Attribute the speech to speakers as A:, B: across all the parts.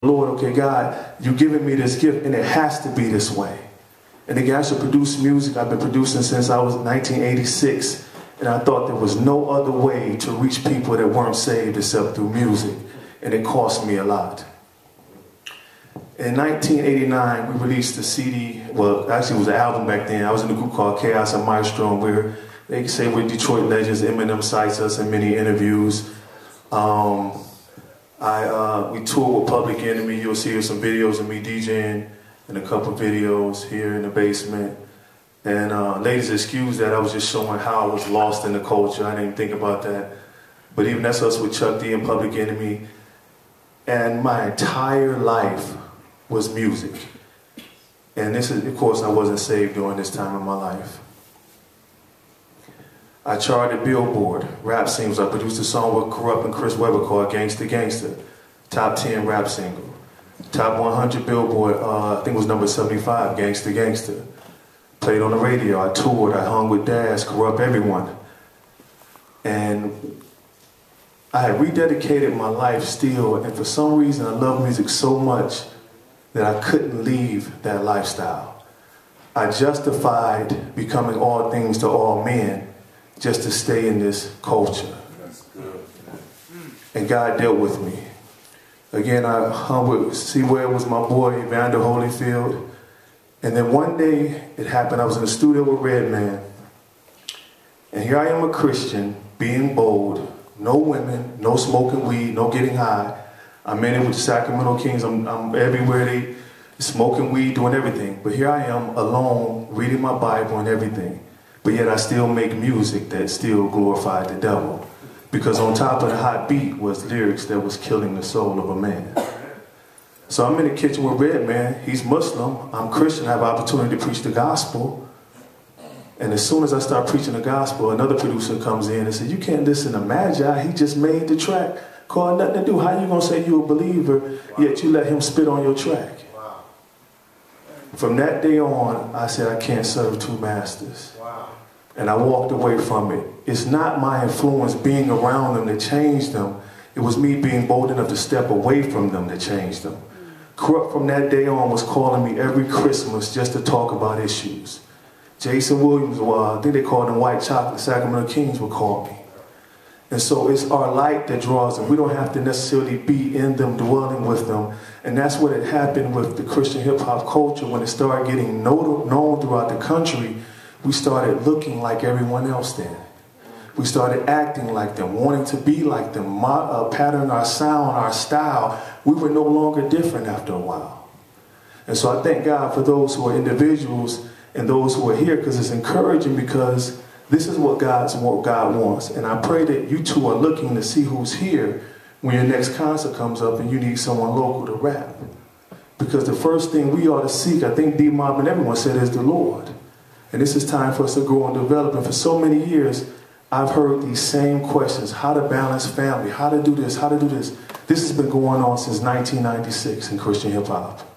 A: Lord, okay, God, you've given me this gift, and it has to be this way. And again, I should produce music. I've been producing since I was 1986, and I thought there was no other way to reach people that weren't saved except through music, and it cost me a lot. In 1989, we released a CD. Well, actually, it was an album back then. I was in a group called Chaos and Maestro, where they say we're Detroit legends. Eminem cites us in many interviews. We toured with Public Enemy. You'll see some videos of me DJing and a couple videos here in the basement. And ladies, excuse that. I was just showing how I was lost in the culture. I didn't think about that. But even that's us with Chuck D and Public Enemy. And my entire life was music. And this is, of course, I wasn't saved during this time of my life. I charted Billboard, rap singles. I produced a song with Corrupt and Chris Webber called Gangsta Gangsta, top 10 rap single. Top 100 Billboard, I think it was number 75, Gangsta Gangsta. Played on the radio, I toured, I hung with Dash, Corrupt, everyone. And I had rededicated my life still, and for some reason I love music so much that I couldn't leave that lifestyle. I justified becoming all things to all men just to stay in this culture. That's good. And God dealt with me. Again, I hung with, see where it was my boy, Evander Holyfield. And then one day it happened, I was in the studio with Redman. And here I am, a Christian, being bold, no women, no smoking weed, no getting high. I'm in it with the Sacramento Kings. I'm everywhere, they smoking weed, doing everything. But here I am alone, reading my Bible and everything. But yet I still make music that still glorified the devil. Because on top of the hot beat was lyrics that was killing the soul of a man. So I'm in the kitchen with Redman. He's Muslim. I'm Christian. I have an opportunity to preach the gospel. And as soon as I start preaching the gospel, another producer comes in and says, you can't listen to Maji. He just made the track called Nothing to Do. How you going to say you're a believer, yet you let him spit on your track? Wow. From that day on, I said, I can't serve two masters. Wow. And I walked away from it. It's not my influence being around them that changed them. It was me being bold enough to step away from them that changed them. Corrupt from that day on was calling me every Christmas just to talk about issues. Jason Williams, I think they called him White Chocolate, Sacramento Kings would call me. And so it's our light that draws them. We don't have to necessarily be in them, dwelling with them. And that's what had happened with the Christian hip-hop culture. When it started getting known throughout the country, we started looking like everyone else then. We started acting like them, wanting to be like them, pattern our sound, our style. We were no longer different after a while. And so I thank God for those who are individuals and those who are here, because it's encouraging, because this is what God wants. And I pray that you two are looking to see who's here when your next concert comes up and you need someone local to rap. Because the first thing we ought to seek, I think D-Mob and everyone said, is the Lord. And this is time for us to grow and develop. And for so many years, I've heard these same questions: how to balance family, how to do this, how to do this. This has been going on since 1996 in Christian hip-hop.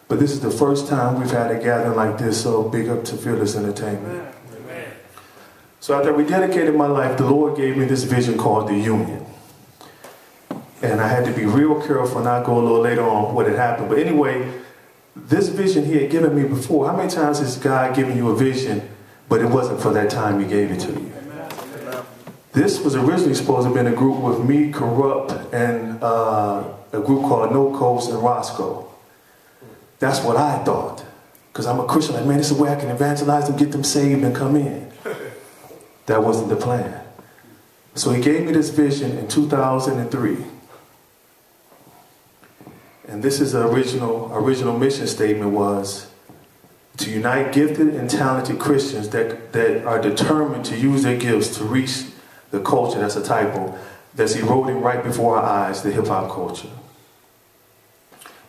A: But this is the first time we've had a gathering like this, so big up to Fearless Entertainment. Amen. So after I rededicated my life, the Lord gave me this vision called the Yuinon. And I had to be real careful and not go a little later on what had happened. But anyway, this vision he had given me before. How many times has God given you a vision, but it wasn't for that time he gave it to you? This was originally supposed to have been a group with me, Corrupt, and a group called No Coast and Roscoe. That's what I thought. Because I'm a Christian, like, man, this is where I can evangelize them, get them saved, and come in. That wasn't the plan. So he gave me this vision in 2003. And this is the original mission statement was to unite gifted and talented Christians that are determined to use their gifts to reach the culture, that's a typo, that's eroding right before our eyes, the hip-hop culture.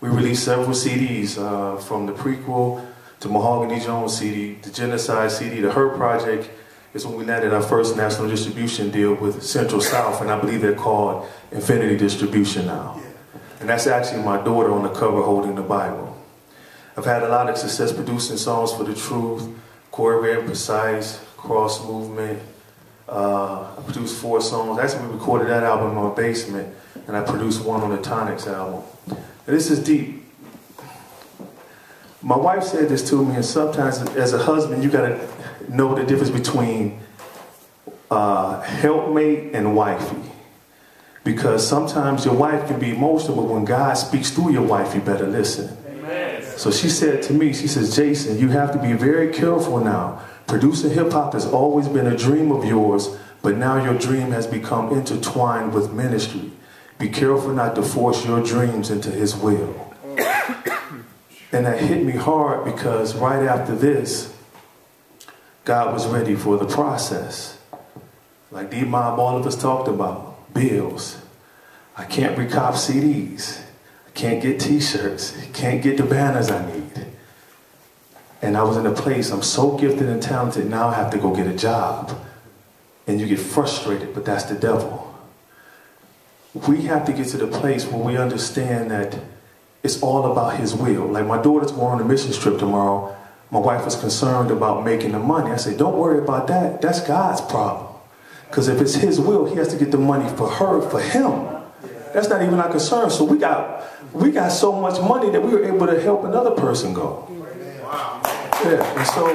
A: We released several CDs, from the prequel to Mahogany Jones CD, the Genocide CD. The Hurt Project is when we landed our first national distribution deal with Central South, and I believe they're called Infinity Distribution now. And that's actually my daughter on the cover holding the Bible. I've had a lot of success producing songs for The Truth, Corey Red Precise, Cross Movement. I produced 4 songs. Actually, we recorded that album in my basement, and I produced one on the Tonics album. And this is deep. My wife said this to me, and sometimes as a husband, you got to know the difference between helpmate and wifey. Because sometimes your wife can be emotional, but when God speaks through your wife, you better listen. Amen. So she said to me, she says, Jason, you have to be very careful now. Producing hip-hop has always been a dream of yours, but now your dream has become intertwined with ministry. Be careful not to force your dreams into his will. And that hit me hard because right after this, God was ready for the process. Like D-Mob, all of us talked about, bills. I can't recop CDs. I can't get t-shirts. Can't get the banners I need. And I was in a place, I'm so gifted and talented, now I have to go get a job. And you get frustrated, but that's the devil. We have to get to the place where we understand that it's all about his will. Like my daughter's going on a mission trip tomorrow. My wife was concerned about making the money. I said, don't worry about that. That's God's problem. Because if it's his will, he has to get the money for her, for him. That's not even our concern. So we got so much money that we were able to help another person go. Yeah, and so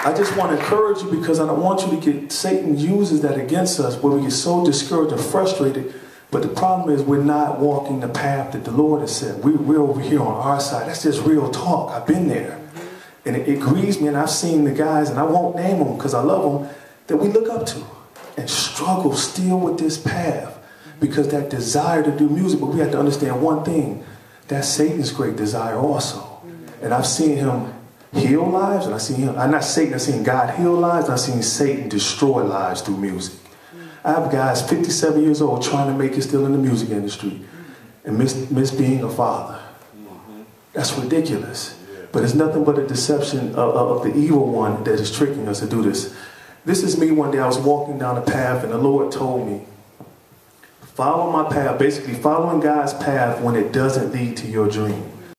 A: I just want to encourage you because I don't want you to get, Satan uses that against us where we get so discouraged and frustrated. But the problem is we're not walking the path that the Lord has set. We're over here on our side. That's just real talk. I've been there. And it grieves me, and I've seen the guys, and I won't name them because I love them, that we look up to and struggle still with this path because that desire to do music. But we have to understand one thing. That's Satan's great desire also. And I've seen him heal lives, and I've seen him, I'm not Satan, I've seen God heal lives, and I've seen Satan destroy lives through music. I have guys 57 years old trying to make it still in the music industry and miss being a father. That's ridiculous. But it's nothing but a deception of the evil one that is tricking us to do this. This is me one day. I was walking down a path and the Lord told me, follow my path, basically following God's path when it doesn't lead to your dream.